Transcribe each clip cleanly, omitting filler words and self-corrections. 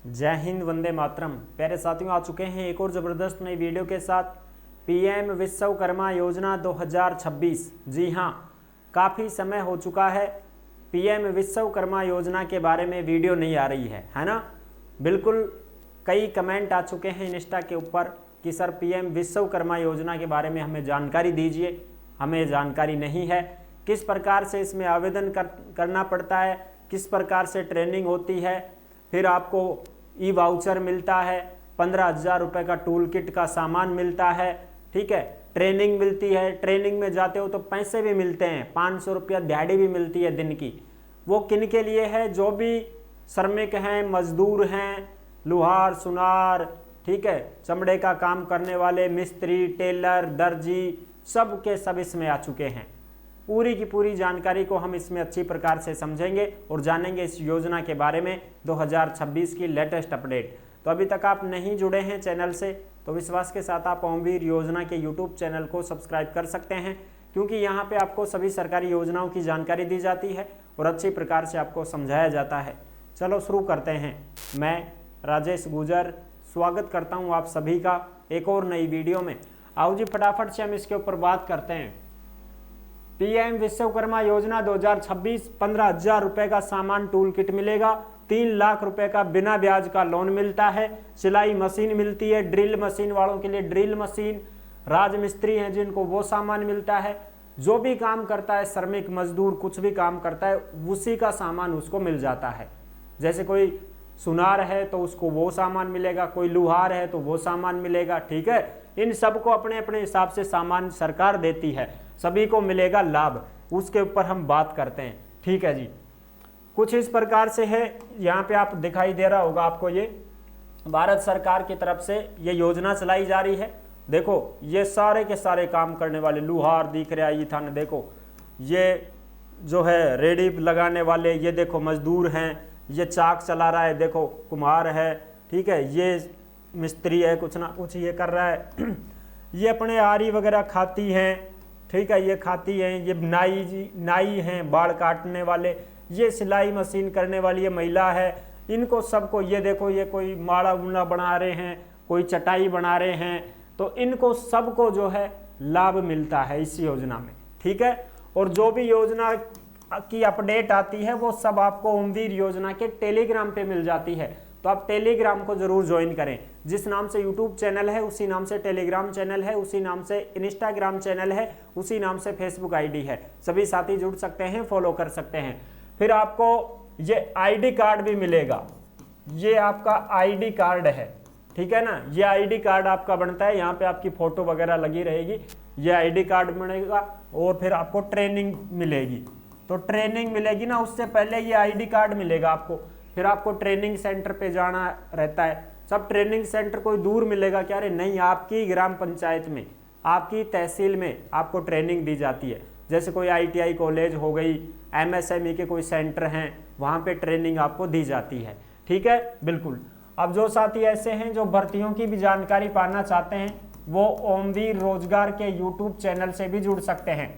जय हिंद, वंदे मातरम। प्यारे साथियों, आ चुके हैं एक और ज़बरदस्त नई वीडियो के साथ। पीएम विश्वकर्मा योजना 2026। जी हाँ, काफ़ी समय हो चुका है पीएम विश्वकर्मा योजना के बारे में वीडियो नहीं आ रही है ना। बिल्कुल कई कमेंट आ चुके हैं इंस्टा के ऊपर कि सर पीएम विश्वकर्मा योजना के बारे में हमें जानकारी दीजिए। हमें जानकारी नहीं है किस प्रकार से इसमें आवेदन करना पड़ता है, किस प्रकार से ट्रेनिंग होती है, फिर आपको ई वाउचर मिलता है, 15,000 रुपये का टूल किट का सामान मिलता है, ठीक है, ट्रेनिंग मिलती है, ट्रेनिंग में जाते हो तो पैसे भी मिलते हैं, 500 रुपया दिहाड़ी भी मिलती है दिन की। वो किन के लिए है? जो भी श्रमिक हैं, मजदूर हैं, लुहार सुनार, ठीक है, चमड़े का काम करने वाले, मिस्त्री, टेलर, दर्जी, सब के सब इसमें आ चुके हैं। पूरी की पूरी जानकारी को हम इसमें अच्छी प्रकार से समझेंगे और जानेंगे इस योजना के बारे में 2026 की लेटेस्ट अपडेट। तो अभी तक आप नहीं जुड़े हैं चैनल से तो विश्वास के साथ आप ओमवीर योजना के यूट्यूब चैनल को सब्सक्राइब कर सकते हैं, क्योंकि यहाँ पे आपको सभी सरकारी योजनाओं की जानकारी दी जाती है और अच्छी प्रकार से आपको समझाया जाता है। चलो शुरू करते हैं। मैं राजेश गुजर स्वागत करता हूँ आप सभी का एक और नई वीडियो में। आओ जी फटाफट से हम इसके ऊपर बात करते हैं। पीएम विश्वकर्मा योजना 2026, 15,000 रुपए का सामान टूल किट मिलेगा, 3 लाख रुपए का बिना ब्याज का लोन मिलता है, सिलाई मशीन मिलती है, ड्रिल मशीन वालों के लिए ड्रिल मशीन, राजमिस्त्री हैं जिनको वो सामान मिलता है। जो भी काम करता है श्रमिक मजदूर कुछ भी काम करता है उसी का सामान उसको मिल जाता है। जैसे कोई सुनार है तो उसको वो सामान मिलेगा, कोई लुहार है तो वो सामान मिलेगा, ठीक है। इन सबको अपने अपने हिसाब से सामान सरकार देती है, सभी को मिलेगा लाभ, उसके ऊपर हम बात करते हैं, ठीक है जी। कुछ इस प्रकार से है, यहाँ पे आप दिखाई दे रहा होगा आपको, ये भारत सरकार की तरफ से ये योजना चलाई जा रही है। देखो ये सारे के सारे काम करने वाले लुहार दिख रहा है, ये था ना, देखो ये जो है रेडी लगाने वाले, ये देखो मजदूर हैं, ये चाक चला रहा है, देखो कुम्हार है, ठीक है, ये मिस्त्री है, कुछ ना कुछ ये कर रहा है ये अपने आरी वगैरह खाती हैं, ठीक है, ये खाती हैं, ये नाई हैं, बाल काटने वाले, ये सिलाई मशीन करने वाली ये महिला है। इनको सबको ये देखो, ये कोई माड़ा उड़ा बना रहे हैं, कोई चटाई बना रहे हैं, तो इनको सबको जो है लाभ मिलता है इस योजना में, ठीक है। और जो भी योजना की अपडेट आती है वो सब आपको ओमवीर योजना के टेलीग्राम पे मिल जाती है। तो आप टेलीग्राम को जरूर ज्वाइन करें। जिस नाम से यूट्यूब चैनल है उसी नाम से टेलीग्राम चैनल है, उसी नाम से इंस्टाग्राम चैनल है, उसी नाम से फेसबुक आईडी है। सभी साथी जुड़ सकते हैं, फॉलो कर सकते हैं। फिर आपको ये आईडी कार्ड भी मिलेगा, ये आपका आईडी कार्ड है, ठीक है ना। ये आईडी कार्ड आपका बनता है, यहाँ पे आपकी फोटो वगैरह लगी रहेगी, ये आईडी कार्ड बनेगा और फिर आपको ट्रेनिंग मिलेगी। तो ट्रेनिंग मिलेगी ना, उससे पहले ये आईडी कार्ड मिलेगा आपको, फिर आपको ट्रेनिंग सेंटर पे जाना रहता है। सब ट्रेनिंग सेंटर कोई दूर मिलेगा क्या? अरे नहीं, आपकी ग्राम पंचायत में, आपकी तहसील में आपको ट्रेनिंग दी जाती है। जैसे कोई ITI कॉलेज हो गई, MSME के कोई सेंटर हैं, वहाँ पे ट्रेनिंग आपको दी जाती है, ठीक है, बिल्कुल। अब जो साथी ऐसे हैं जो भर्तियों की भी जानकारी पाना चाहते हैं वो ओमवीर रोजगार के यूट्यूब चैनल से भी जुड़ सकते हैं।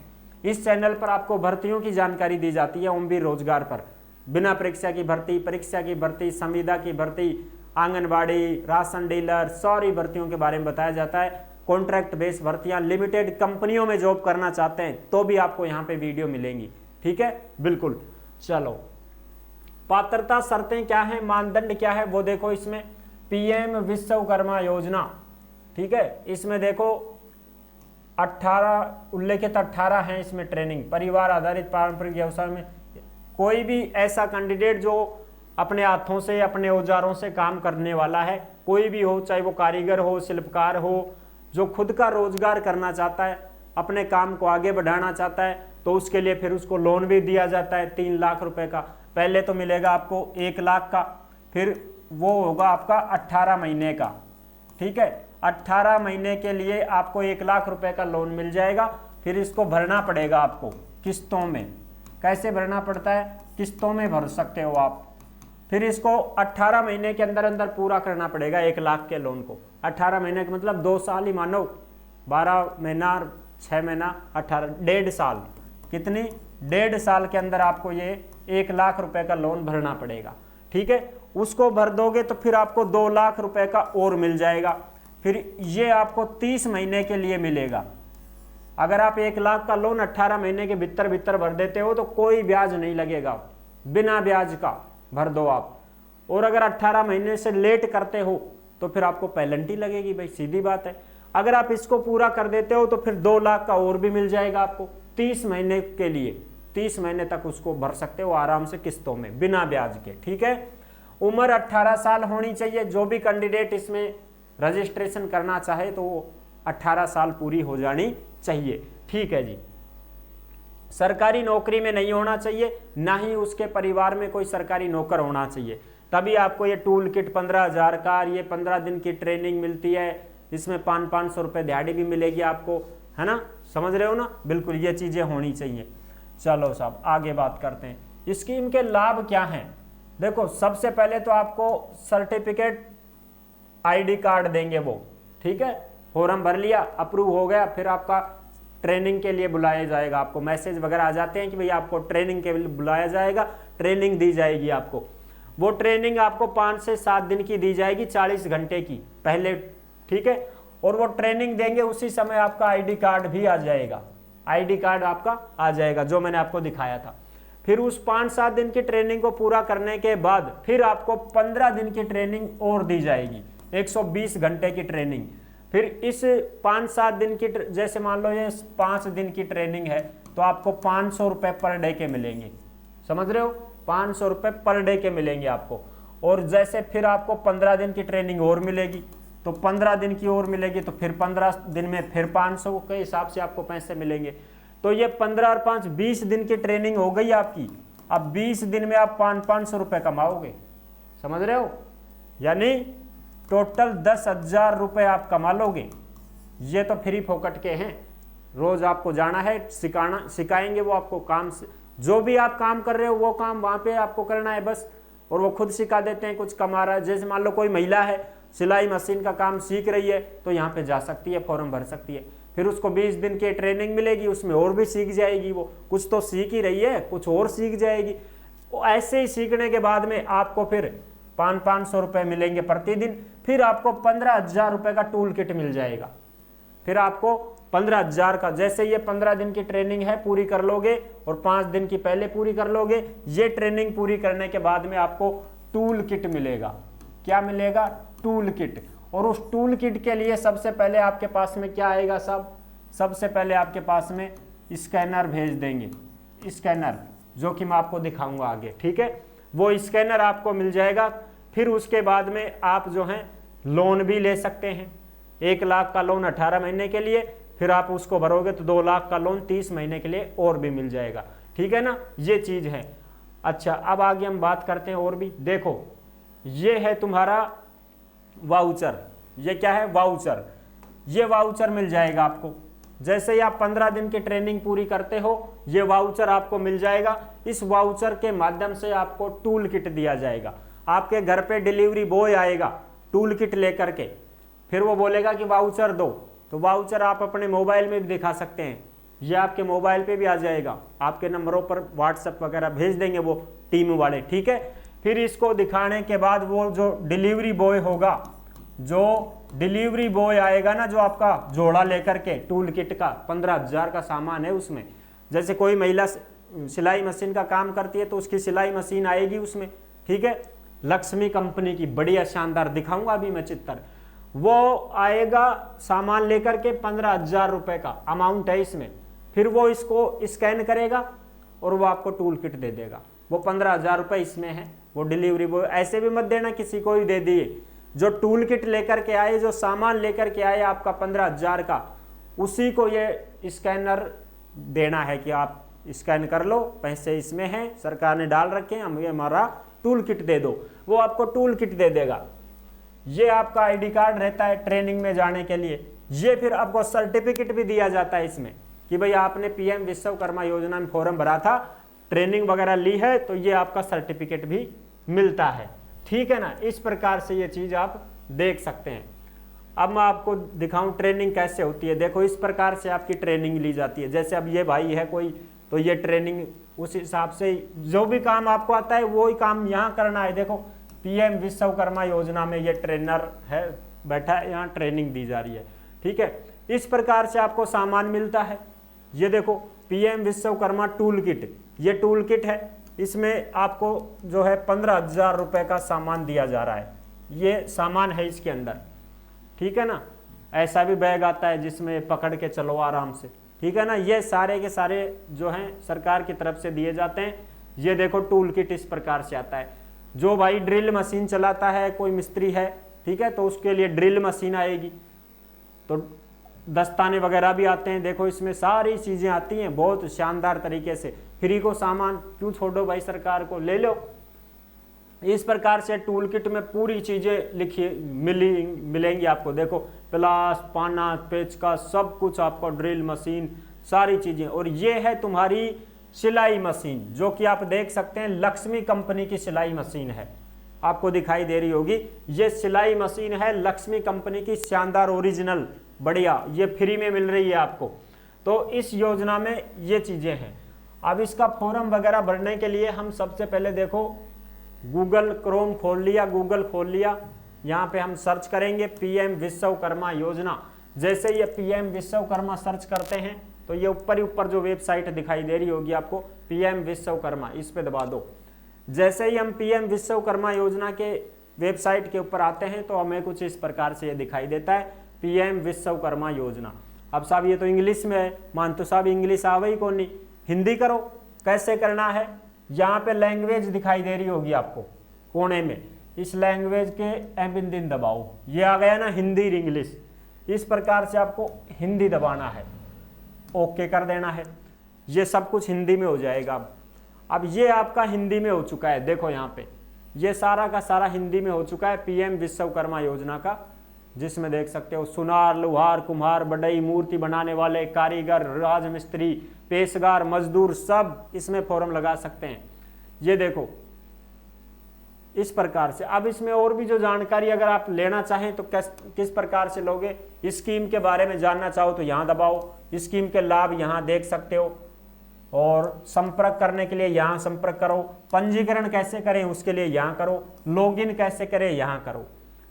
इस चैनल पर आपको भर्तियों की जानकारी दी जाती है ओमवीर रोजगार पर। बिना परीक्षा की भर्ती, परीक्षा की भर्ती, संविदा की भर्ती, आंगनबाड़ी, राशन डीलर, सारी भर्तियों के बारे में बताया जाता है। कॉन्ट्रैक्ट बेस भर्तियां, लिमिटेड कंपनियों में जॉब करना चाहते हैं तो भी आपको यहाँ पे वीडियो मिलेंगी, ठीक है, बिल्कुल। चलो, पात्रता शर्तें क्या है, मानदंड क्या है वो देखो। इसमें पीएम विश्वकर्मा योजना, ठीक है, इसमें देखो 18 उल्लेखित 18 हैं इसमें ट्रेनिंग। परिवार आधारित पारंपरिक व्यवसाय में कोई भी ऐसा कैंडिडेट जो अपने हाथों से, अपने औजारों से काम करने वाला है, कोई भी हो, चाहे वो कारीगर हो, शिल्पकार हो, जो खुद का रोजगार करना चाहता है, अपने काम को आगे बढ़ाना चाहता है, तो उसके लिए फिर उसको लोन भी दिया जाता है 3 लाख रुपए का। पहले तो मिलेगा आपको 1 लाख का, फिर वो होगा आपका 18 महीने का, ठीक है। 18 महीने के लिए आपको 1 लाख रुपए का लोन मिल जाएगा। फिर इसको भरना पड़ेगा आपको किस्तों में। कैसे भरना पड़ता है? किस्तों में भर सकते हो आप। फिर इसको 18 महीने के अंदर अंदर पूरा करना पड़ेगा 1 लाख के लोन को। 18 महीने का मतलब 2 साल ही मानो, 12 महीना, 6 महीना, 18, 1.5 साल। कितनी? 1.5 साल के अंदर आपको ये 1 लाख रुपए का लोन भरना पड़ेगा, ठीक है। उसको भर दोगे तो फिर आपको 2 लाख रुपए का और मिल जाएगा। फिर ये आपको 30 महीने के लिए मिलेगा। अगर आप 1 लाख का लोन 18 महीने के भीतर भीतर भर देते हो तो कोई ब्याज नहीं लगेगा, बिना ब्याज का भर दो आप। और अगर 18 महीने से लेट करते हो तो फिर आपको पेनल्टी लगेगी भाई, सीधी बात है। अगर आप इसको पूरा कर देते हो तो फिर 2 लाख का और भी मिल जाएगा आपको 30 महीने के लिए। 30 महीने तक उसको भर सकते हो आराम से किस्तों में, बिना ब्याज के। ठीक है, उम्र 18 साल होनी चाहिए। जो भी कैंडिडेट इसमें रजिस्ट्रेशन करना चाहे तो वो 18 साल पूरी हो जानी चाहिए। ठीक है जी। सरकारी नौकरी में नहीं होना चाहिए, ना ही उसके परिवार में कोई सरकारी नौकर होना चाहिए, तभी आपको ये टूल किट 15,000 का, ये 15 दिन की ट्रेनिंग मिलती है, इसमें 500-500 रुपये दिहाड़ी भी मिलेगी आपको, है ना, समझ रहे हो ना। बिल्कुल ये चीज़ें होनी चाहिए। चलो साहब आगे बात करते हैं। स्कीम के लाभ क्या हैं। देखो सबसे पहले तो आपको सर्टिफिकेट ID कार्ड देंगे वो, ठीक है, फॉर्म भर लिया, अप्रूव हो गया, फिर आपका ट्रेनिंग के लिए बुलाया जाएगा। आपको मैसेज वगैरह आ जाते हैं कि भाई आपको ट्रेनिंग के लिए बुलाया जाएगा, ट्रेनिंग दी जाएगी आपको। वो ट्रेनिंग आपको 5 से 7 दिन की दी जाएगी, 40 घंटे की पहले, ठीक है। और वो ट्रेनिंग देंगे उसी समय आपका ID कार्ड भी आ जाएगा, ID कार्ड आपका आ जाएगा जो मैंने आपको दिखाया था। फिर उस 5-7 दिन की ट्रेनिंग को पूरा करने के बाद फिर आपको 15 दिन की ट्रेनिंग और दी जाएगी, 120 घंटे की ट्रेनिंग। फिर इस 5-7 दिन की, जैसे मान लो ये 5 दिन की ट्रेनिंग है तो आपको 500 रुपये पर डे के मिलेंगे, समझ रहे हो, 500 रुपये पर डे के मिलेंगे आपको। और जैसे फिर आपको 15 दिन की ट्रेनिंग और मिलेगी तो 15 दिन की और मिलेगी, तो फिर 15 दिन में फिर 500 के हिसाब से आपको पैसे मिलेंगे। तो ये 15 और 5 20 दिन की ट्रेनिंग हो गई आपकी। अब 20 दिन में आप 500 रुपये कमाओगे, समझ रहे हो, यानी टोटल 10,000 रुपये आप कमा लोगे। ये तो फ्री फोकट के हैं, रोज आपको जाना है, सिखाएंगे वो आपको काम से, जो भी आप काम कर रहे हो वो काम वहाँ पे आपको करना है बस, और वो खुद सिखा देते हैं। कुछ कमा रहा है, जैसे मान लो कोई महिला है सिलाई मशीन का काम सीख रही है तो यहाँ पे जा सकती है, फॉर्म भर सकती है, फिर उसको 20 दिन की ट्रेनिंग मिलेगी, उसमें और भी सीख जाएगी। वो कुछ तो सीख ही रही है, कुछ और सीख जाएगी। ऐसे ही सीखने के बाद में आपको फिर 500 रुपये मिलेंगे प्रतिदिन। फिर आपको 15,000 रुपये का टूल किट मिल जाएगा। फिर आपको 15,000 का, जैसे ये 15 दिन की ट्रेनिंग है पूरी कर लोगे और 5 दिन की पहले पूरी कर लोगे, ये ट्रेनिंग पूरी करने के बाद में आपको टूल किट मिलेगा। क्या मिलेगा? Tool kit. और उस टूल किट के लिए सबसे पहले आपके पास में क्या आएगा साहब, सबसे पहले आपके पास में स्कैनर भेज देंगे, स्कैनर जो कि मैं आपको दिखाऊंगा आगे, ठीक है। वो स्कैनर आपको मिल जाएगा। फिर उसके बाद में आप जो हैं लोन भी ले सकते हैं। 1 लाख का लोन 18 महीने के लिए, फिर आप उसको भरोगे तो 2 लाख का लोन 30 महीने के लिए और भी मिल जाएगा, ठीक है ना, ये चीज़ है। अच्छा, अब आगे हम बात करते हैं और भी। देखो ये है तुम्हारा वाउचर। ये क्या है? वाउचर। ये वाउचर मिल जाएगा आपको जैसे ही आप 15 दिन की ट्रेनिंग पूरी करते हो, ये वाउचर आपको मिल जाएगा। इस वाउचर के माध्यम से आपको टूल किट दिया जाएगा। आपके घर पे डिलीवरी बॉय आएगा टूल किट लेकर के, फिर वो बोलेगा कि वाउचर दो, तो वाउचर आप अपने मोबाइल में भी दिखा सकते हैं। ये आपके मोबाइल पे भी आ जाएगा, आपके नंबरों पर व्हाट्सएप वगैरह भेज देंगे वो टीम वाले, ठीक है। फिर इसको दिखाने के बाद वो जो डिलीवरी बॉय होगा, जो डिलीवरी बॉय आएगा ना, जो आपका जोड़ा लेकर के टूल किट का 15,000 का सामान है उसमें, जैसे कोई महिला सिलाई मशीन का काम करती है तो उसकी सिलाई मशीन आएगी उसमें, ठीक है, लक्ष्मी कंपनी की, बढ़िया शानदार, दिखाऊंगा अभी मैं चित्र। वो आएगा सामान लेकर के, 15,000 रुपये का अमाउंट है इसमें। फिर वो इसको स्कैन करेगा और वो आपको टूल किट दे देगा। वो 15,000 रुपये इसमें है। वो डिलीवरी बॉय ऐसे भी मत देना किसी को ही दे दिए, जो टूल किट लेकर के आए, जो सामान लेकर के आए आपका 15,000 का, उसी को ये स्कैनर देना है कि आप स्कैन कर लो, पैसे इसमें हैं, सरकार ने डाल रखे हैं, हमें हमारा टूल किट दे दो। वो आपको टूल किट दे देगा। ये आपका ID कार्ड रहता है ट्रेनिंग में जाने के लिए। ये फिर आपको सर्टिफिकेट भी दिया जाता है इसमें कि भाई आपने PM विश्वकर्मा योजना में फॉर्म भरा था, ट्रेनिंग वगैरह ली है, तो ये आपका सर्टिफिकेट भी मिलता है, ठीक है ना। इस प्रकार से ये चीज़ आप देख सकते हैं। अब मैं आपको दिखाऊं ट्रेनिंग कैसे होती है। देखो इस प्रकार से आपकी ट्रेनिंग ली जाती है। जैसे अब ये भाई है कोई, तो ये ट्रेनिंग उस हिसाब से जो भी काम आपको आता है वो ही काम यहाँ करना है। देखो पीएम विश्वकर्मा योजना में ये ट्रेनर है, बैठा है, यहाँ ट्रेनिंग दी जा रही है। ठीक है, इस प्रकार से आपको सामान मिलता है। ये देखो पीएम विश्वकर्मा टूल किट, ये टूल किट है, इसमें आपको जो है 15,000 रुपये का सामान दिया जा रहा है। ये सामान है इसके अंदर, ठीक है ना। ऐसा भी बैग आता है जिसमें पकड़ के चलो आराम से, ठीक है ना। ये सारे के सारे जो हैं सरकार की तरफ से दिए जाते हैं। ये देखो टूल किट इस प्रकार से आता है। जो भाई ड्रिल मशीन चलाता है, कोई मिस्त्री है, ठीक है, तो उसके लिए ड्रिल मशीन आएगी, तो दस्ताने वगैरह भी आते हैं। देखो इसमें सारी चीज़ें आती हैं बहुत शानदार तरीके से। फ्री को सामान क्यों छोड़ो भाई, सरकार को ले लो। इस प्रकार से टूल किट में पूरी चीज़ें लिखी मिलेंगी आपको। देखो प्लास, पाना, पेचकस, सब कुछ आपको, ड्रिल मशीन, सारी चीज़ें। और ये है तुम्हारी सिलाई मशीन, जो कि आप देख सकते हैं लक्ष्मी कंपनी की सिलाई मशीन है, आपको दिखाई दे रही होगी। ये सिलाई मशीन है लक्ष्मी कंपनी की, शानदार ओरिजिनल बढ़िया, ये फ्री में मिल रही है आपको। तो इस योजना में ये चीज़ें हैं। अब इसका फॉर्म वगैरह भरने के लिए हम सबसे पहले देखो गूगल क्रोम खोल लिया, गूगल खोल लिया, यहाँ पे हम सर्च करेंगे पीएम विश्वकर्मा योजना। जैसे ये पीएम विश्वकर्मा सर्च करते हैं तो ये ऊपर ही ऊपर जो वेबसाइट दिखाई दे रही होगी आपको, पीएम विश्वकर्मा, इस पे दबा दो। जैसे ही हम पीएम विश्वकर्मा योजना के वेबसाइट के ऊपर आते हैं तो हमें कुछ इस प्रकार से ये दिखाई देता है, पीएम विश्वकर्मा योजना। अब साहब ये तो इंग्लिश में है, मान तो साहब इंग्लिश आवे ही कौन नहीं, हिंदी करो। कैसे करना है, यहाँ पे लैंग्वेज दिखाई दे रही होगी आपको कोने में, इस लैंग्वेज के एम दबाओ, ये आ गया ना हिंदी इंग्लिश। इस प्रकार से आपको हिंदी दबाना है, ओके कर देना है, ये सब कुछ हिंदी में हो जाएगा। अब ये आपका हिंदी में हो चुका है, देखो यहाँ पे ये सारा का सारा हिंदी में हो चुका है पीएम विश्वकर्मा योजना का, जिसमें देख सकते हो सुनार, लोहार, कुम्हार, बढ़ई, मूर्ति बनाने वाले, कारीगर, राजमिस्त्री, पेशगार, मजदूर, सब इसमें फॉर्म लगा सकते हैं। ये देखो इस प्रकार से। अब इसमें और भी जो जानकारी अगर आप लेना चाहें तो किस प्रकार से लोगे, स्कीम के बारे में जानना चाहो तो यहाँ दबाओ, स्कीम के लाभ यहाँ देख सकते हो, और संपर्क करने के लिए यहाँ संपर्क करो, पंजीकरण कैसे करें उसके लिए यहाँ करो, लॉगिन कैसे करें यहाँ करो,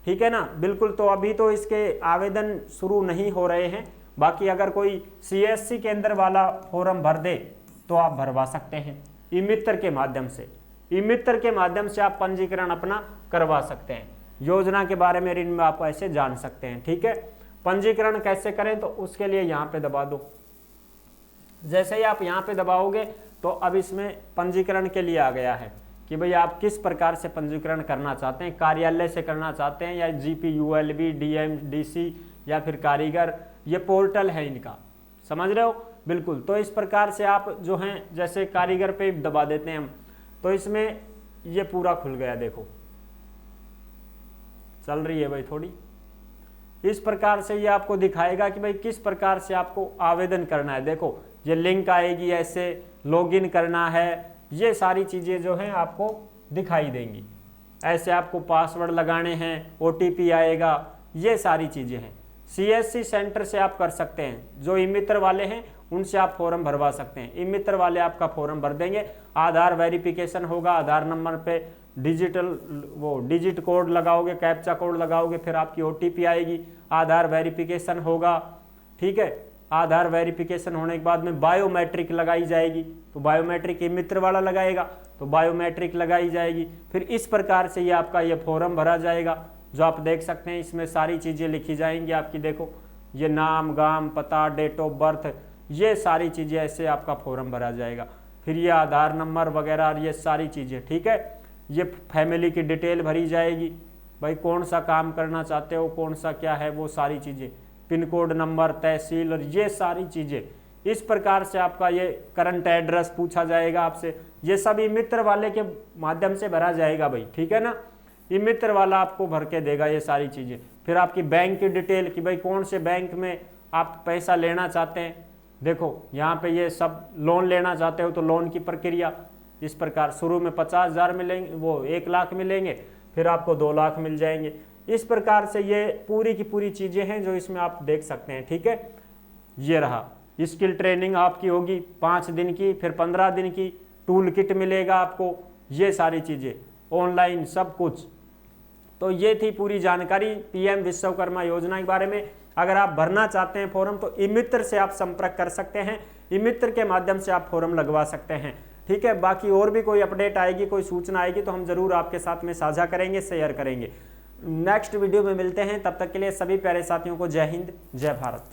ठीक है ना। बिल्कुल, तो अभी तो इसके आवेदन शुरू नहीं हो रहे हैं, बाकी अगर कोई सीएससी केंद्र वाला फॉर्म भर दे तो आप भरवा सकते हैं ई मित्र के माध्यम से। ई मित्र के माध्यम से आप पंजीकरण अपना करवा सकते हैं, योजना के बारे में इनमें आप ऐसे जान सकते हैं, ठीक है। पंजीकरण कैसे करें तो उसके लिए यहाँ पे दबा दो। जैसे ही आप यहाँ पे दबाओगे तो अब इसमें पंजीकरण के लिए आ गया है कि भाई आप किस प्रकार से पंजीकरण करना चाहते हैं, कार्यालय से करना चाहते हैं या GPULB, DMDC या फिर कारीगर, ये पोर्टल है इनका, समझ रहे हो। बिल्कुल, तो इस प्रकार से आप जो हैं जैसे कारीगर पे दबा देते हैं हम, तो इसमें ये पूरा खुल गया, देखो चल रही है भाई थोड़ी। इस प्रकार से ये आपको दिखाएगा कि भाई किस प्रकार से आपको आवेदन करना है। देखो ये लिंक आएगी, ऐसे लॉगिन करना है, ये सारी चीज़ें जो हैं आपको दिखाई देंगी। ऐसे आपको पासवर्ड लगाने हैं, OTP आएगा, ये सारी चीज़ें हैं। CSC सेंटर से आप कर सकते हैं, जो ई मित्र वाले हैं उनसे आप फॉर्म भरवा सकते हैं। ई मित्र वाले आपका फॉर्म भर देंगे, आधार वेरिफिकेशन होगा, आधार नंबर पे डिजिट कोड लगाओगे, कैप्चा कोड लगाओगे, फिर आपकी OTP आएगी, आधार वेरिफिकेशन होगा, ठीक है। आधार वेरिफिकेशन होने के बाद में बायोमेट्रिक लगाई जाएगी, तो बायोमेट्रिक ई मित्र वाला लगाएगा तो बायोमेट्रिक लगाई जाएगी। फिर इस प्रकार से ये आपका ये फॉर्म भरा जाएगा, जो आप देख सकते हैं इसमें सारी चीज़ें लिखी जाएंगी आपकी। देखो ये नाम, गांव, पता, डेट ऑफ बर्थ, ये सारी चीज़ें ऐसे आपका फॉर्म भरा जाएगा। फिर ये आधार नंबर वगैरह, ये सारी चीज़ें, ठीक है। ये फैमिली की डिटेल भरी जाएगी, भाई कौन सा काम करना चाहते हो, कौन सा क्या है, वो सारी चीज़ें, पिन कोड नंबर, तहसील, और ये सारी चीज़ें। इस प्रकार से आपका ये करंट एड्रेस पूछा जाएगा आपसे, ये सब ई मित्र वाले के माध्यम से भरा जाएगा भाई, ठीक है ना। ई मित्र वाला आपको भर के देगा ये सारी चीज़ें। फिर आपकी बैंक की डिटेल कि भाई कौन से बैंक में आप पैसा लेना चाहते हैं, देखो यहाँ पे ये सब, लोन लेना चाहते हो तो लोन की प्रक्रिया इस प्रकार, शुरू में 50,000 मिलेंगे, वो 1 लाख मिलेंगे, फिर आपको 2 लाख मिल जाएंगे। इस प्रकार से ये पूरी की पूरी चीज़ें हैं जो इसमें आप देख सकते हैं, ठीक है। ये रहा, स्किल ट्रेनिंग आपकी होगी 5 दिन की, फिर 15 दिन की, टूल किट मिलेगा आपको, ये सारी चीज़ें ऑनलाइन सब कुछ, तो ये थी पूरी जानकारी पीएम विश्वकर्मा योजना के बारे में। अगर आप भरना चाहते हैं फॉर्म तो ई-मित्र से आप संपर्क कर सकते हैं, ई-मित्र के माध्यम से आप फॉर्म लगवा सकते हैं। ठीक है, बाकी और भी कोई अपडेट आएगी, कोई सूचना आएगी तो हम जरूर आपके साथ में साझा करेंगे, शेयर करेंगे। नेक्स्ट वीडियो में मिलते हैं, तब तक के लिए सभी प्यारे साथियों को जय हिंद, जय भारत।